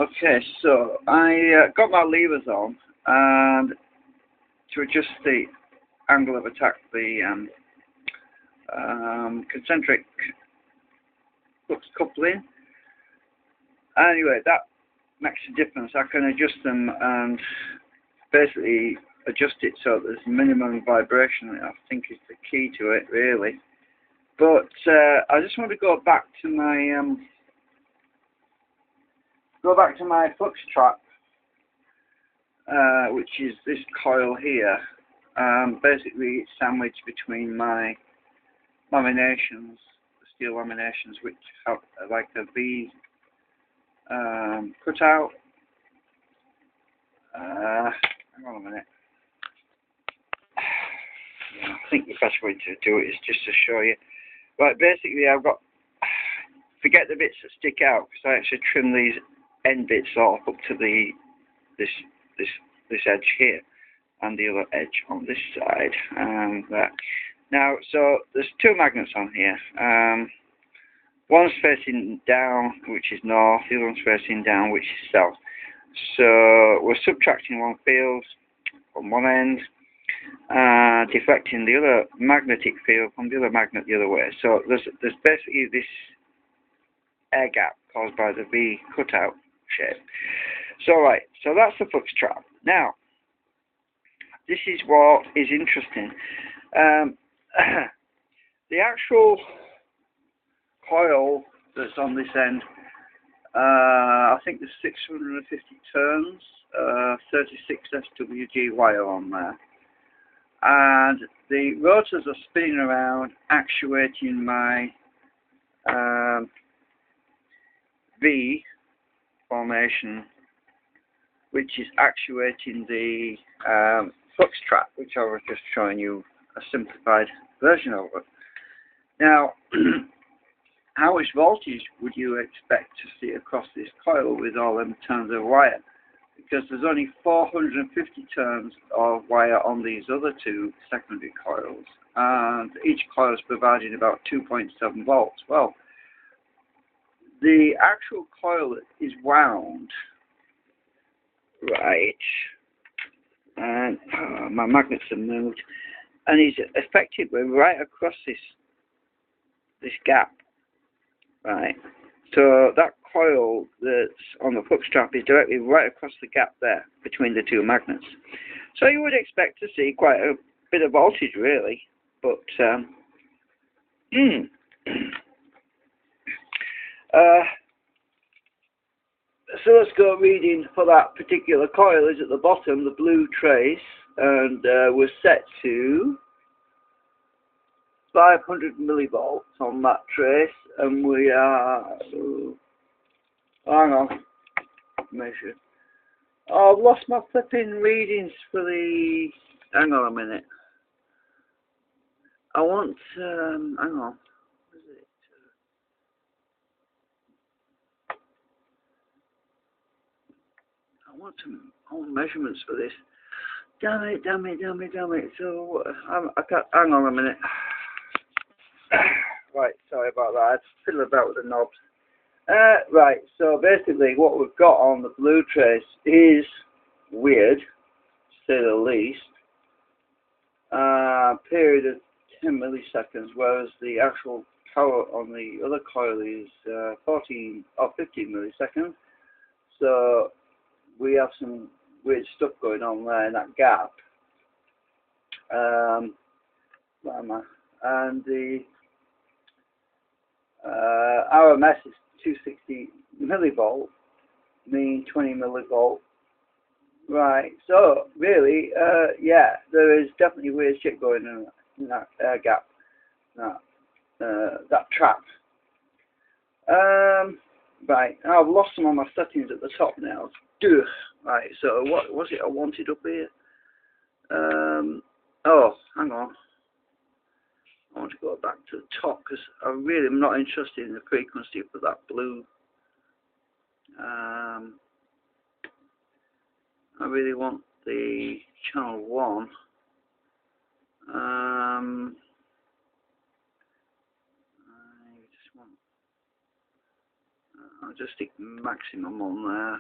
Okay, so I got my levers on, and to adjust the angle of attack, the concentric flux coupling. Anyway, that makes a difference. I can adjust them and basically adjust it so there's minimum vibration. I think is the key to it, really. But I just want to go back to my flux trap, which is this coil here. Basically, it's sandwiched between my laminations, the steel laminations, which have like a V cut out. Hang on a minute. Yeah, I think the best way to do it is just to show you. Right, basically, I've got, forget the bits that stick out, because I actually trim these end bits off up to this edge here, and the other edge on this side, and that. Now, so there's two magnets on here. One's facing down, which is north. The other one's facing down, which is south. So we're subtracting one field from one end, deflecting the other magnetic field from the other magnet the other way. So there's basically this air gap caused by the V cutout shape. So right, so that's the flux trap. Now, this is what is interesting. The actual coil that's on this end, I think there's 650 turns, 36 SWG wire on there, and the rotors are spinning around, actuating my V formation, which is actuating the flux trap, which I was just showing you a simplified version of it. Now, how much voltage would you expect to see across this coil with all them turns of wire? Because there's only 450 turns of wire on these other two secondary coils, and each coil is providing about 2.7 volts. Well, the actual coil is wound, right, and my magnets are moved, and is effectively right across this gap, right. So that coil that's on the flux trap is directly right across the gap there between the two magnets. So you would expect to see quite a bit of voltage, really, but so let's go reading for that particular coil. Is at the bottom, the blue trace, and we're set to 500 millivolts on that trace, and we are, hang on, measure. Oh, I've lost my flipping readings for the, hang on a minute. I want, hang on, what is it? I want measurements for this. Damn it. So, I can't, hang on a minute. Right, sorry about that. I had to fiddle about with the knobs. Right, so basically what we've got on the blue trace is weird, to say the least. Period of 10 milliseconds, whereas the actual power on the other coil is 14 or 15 milliseconds. So we have some weird stuff going on there in that gap. Where am I? And the RMS is 260 millivolt, mean 20 millivolt. Right, so really, yeah, there is definitely weird shit going on in that air gap, that trap. Right, I've lost some of my settings at the top now. Right, so what was it I wanted up here? Oh, hang on. I want to go back to the top because I really am not interested in the frequency for that blue. I really want the channel 1. I just want I'll just stick maximum on there.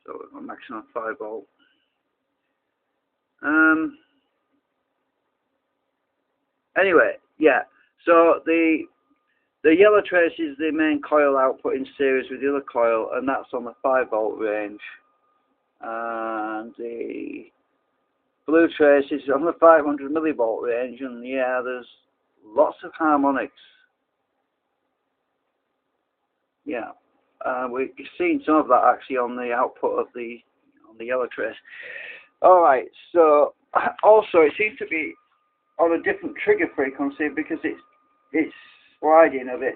So maximum 5 volt. Anyway, yeah. So the yellow trace is the main coil output in series with the other coil, and that's on the 5 volt range. And the blue trace is on the 500 millivolt range, and yeah, there's lots of harmonics. Yeah, we've seen some of that actually on the output of the yellow trace. All right, so also it seems to be on a different trigger frequency because it's sliding a bit,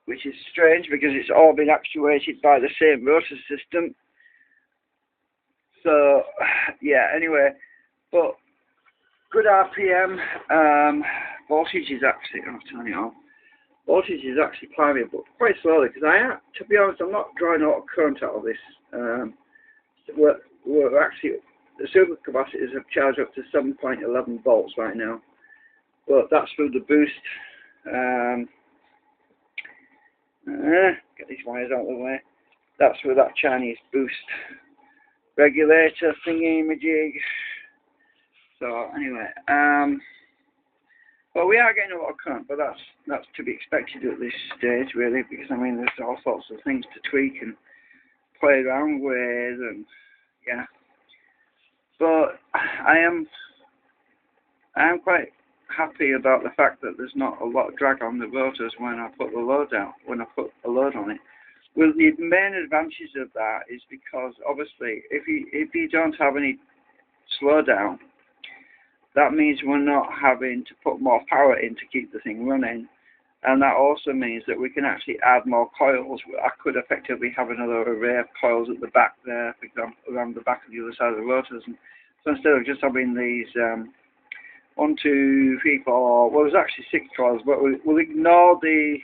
which is strange because it's all been actuated by the same rotor system. So yeah, anyway, but good RPM. Voltage is actually, I'm telling you, voltage is actually climbing, but quite slowly because to be honest, I'm not drawing a lot of current out of this. We're actually, the supercapacitors have charged up to 7.11 volts right now, but that's through the boost. Get these wires out of the way. That's with that Chinese boost regulator thingy-majig. So anyway, well, we are getting a lot of current, but that's to be expected at this stage, really, because I mean, there's all sorts of things to tweak and play around with, and yeah. But I am quite happy about the fact that there's not a lot of drag on the rotors when I put the load out, when I put a load on it. Well, the main advantage of that is because obviously, if you don't have any slowdown, that means we're not having to put more power in to keep the thing running, and that also means that we can actually add more coils. I could effectively have another array of coils at the back there, for example, around the back of the other side of the rotors. And so instead of just having these 1, 2, 3, 4, well, there's actually 6 coils, but we'll ignore the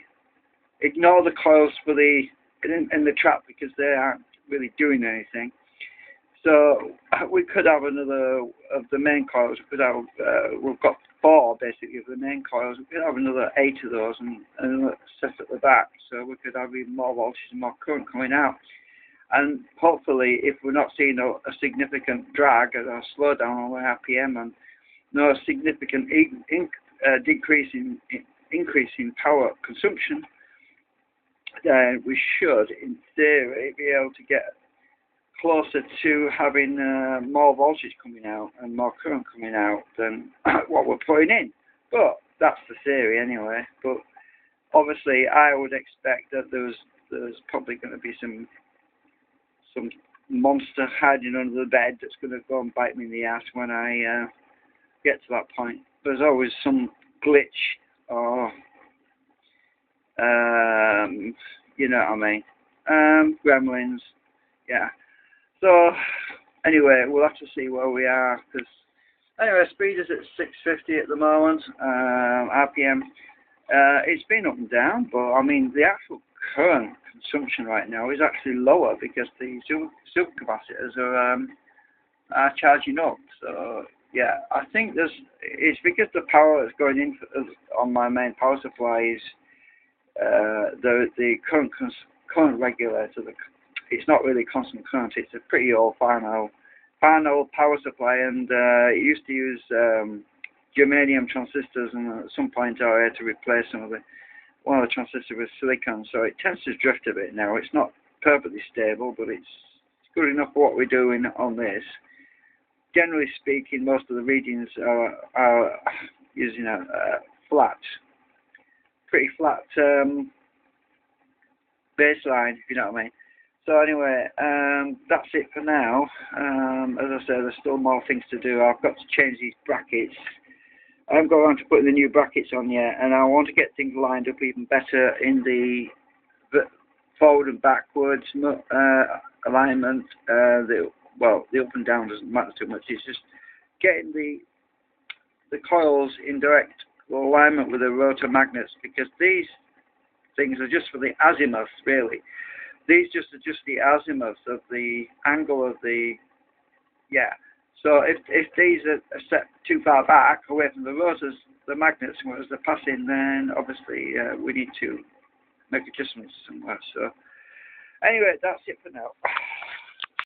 coils for in the trap because they aren't really doing anything. So we could have another of the main coils. We could have we've got 4 basically of the main coils. We could have another 8 of those and another set at the back. So we could have even more voltage and more current coming out. And hopefully, if we're not seeing a significant drag or a slowdown on the RPM and no significant increase in power consumption, then we should, in theory, be able to get closer to having more voltage coming out and more current coming out than what we're putting in. But that's the theory anyway. But obviously, I would expect that there's probably going to be some monster hiding under the bed that's going to go and bite me in the ass when I get to that point. There's always some glitch or you know what I mean, gremlins, yeah. So anyway, we'll have to see where we are, because anyway, speed is at 650 at the moment. RPM, it's been up and down, but I mean the actual current consumption right now is actually lower because the supercapacitors are charging up. So yeah, I think it's because the power that's going in on my main power supply is the current regulator. It's not really constant current. It's a pretty old final power supply, and it used to use germanium transistors, and at some point I had to replace one of the transistors with silicon, so it tends to drift a bit now. It's not perfectly stable, but it's good enough for what we're doing on this. Generally speaking, most of the readings are using a pretty flat baseline, if you know what I mean. So anyway, that's it for now. As I said, there's still more things to do. I've got to change these brackets. I haven't got around to putting the new brackets on yet, and I want to get things lined up even better in the forward and backwards alignment. The up and down doesn't matter too much. It's just getting the coils in direct alignment with the rotor magnets, because these things are just for the azimuth, really. These just adjust the azimuth of the angle of the, yeah. So if these are set too far back away from the rotors, the magnets, as they're passing, then obviously we need to make adjustments somewhere. So anyway, that's it for now.